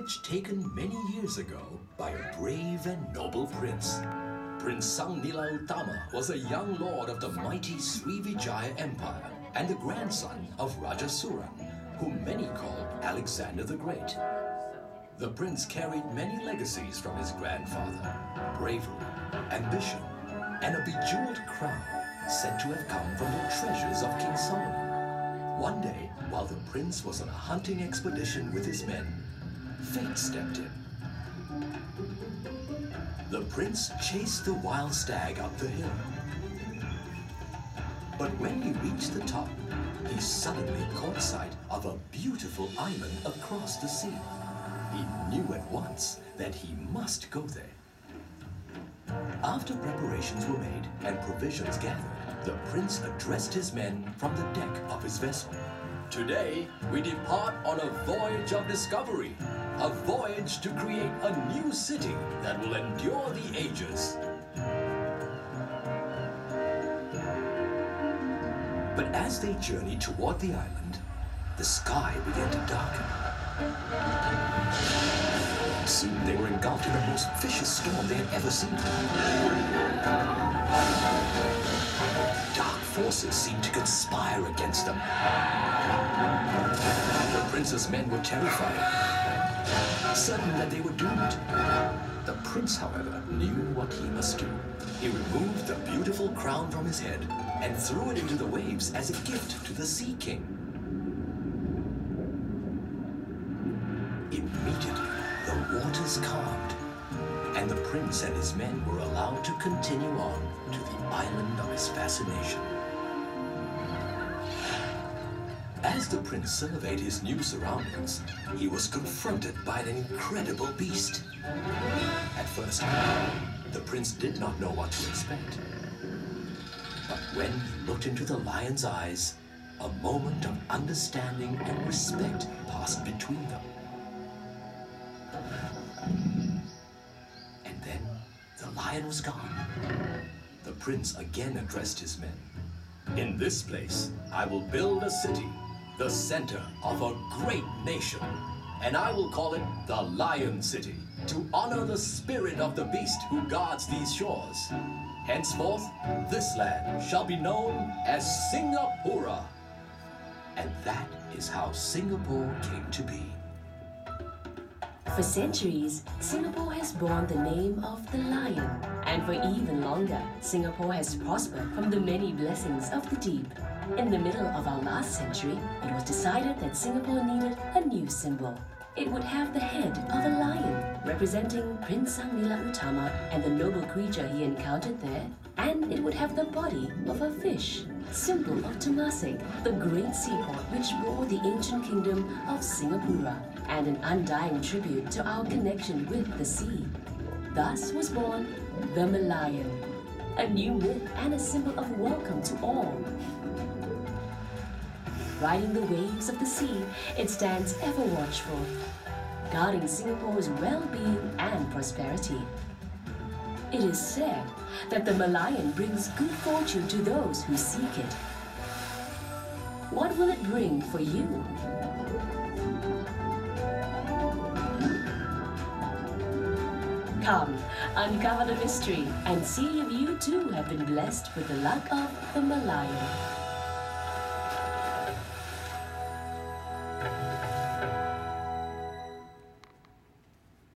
Taken many years ago by a brave and noble prince. Prince Sangnila Utama was a young lord of the mighty Srivijaya Empire and the grandson of Raja Suran, whom many called Alexander the Great. The prince carried many legacies from his grandfather: bravery, ambition, and a bejeweled crown said to have come from the treasures of King Solomon. One day, while the prince was on a hunting expedition with his men, fate stepped in. The prince chased the wild stag up the hill. But when he reached the top, he suddenly caught sight of a beautiful island across the sea. He knew at once that he must go there. After preparations were made and provisions gathered, the prince addressed his men from the deck of his vessel. Today, we depart on a voyage of discovery, a voyage to create a new city that will endure the ages. But as they journeyed toward the island, the sky began to darken. Soon they were engulfed in the most vicious storm they had ever seen. Dark forces seemed to conspire against them. The prince's men were terrified, certain that they were doomed. The prince, however, knew what he must do. He removed the beautiful crown from his head and threw it into the waves as a gift to the Sea King. Immediately, the waters calmed, and the prince and his men were allowed to continue on to the island of his fascination. As the prince surveyed his new surroundings, he was confronted by an incredible beast. At first, the prince did not know what to expect. But when he looked into the lion's eyes, a moment of understanding and respect passed between them. And then the lion was gone. The prince again addressed his men. In this place, I will build a city, the center of a great nation, and I will call it the Lion City, to honor the spirit of the beast who guards these shores. Henceforth, this land shall be known as Singapura. And that is how Singapore came to be. For centuries, Singapore has borne the name of the lion. And for even longer, Singapore has prospered from the many blessings of the deep. In the middle of our last century, it was decided that Singapore needed a new symbol. It would have the head of a lion, representing Prince Sangnila Utama and the noble creature he encountered there, and it would have the body of a fish, symbol of Temasek, the great seaport which bore the ancient kingdom of Singapura, and an undying tribute to our connection with the sea. Thus was born the Malayan, a new myth and a symbol of welcome to all. Riding the waves of the sea, it stands ever watchful, guarding Singapore's well-being and prosperity. It is said that the Malayan brings good fortune to those who seek it. What will it bring for you? Come, uncover the mystery and see if you too have been blessed with the luck of the Malayan.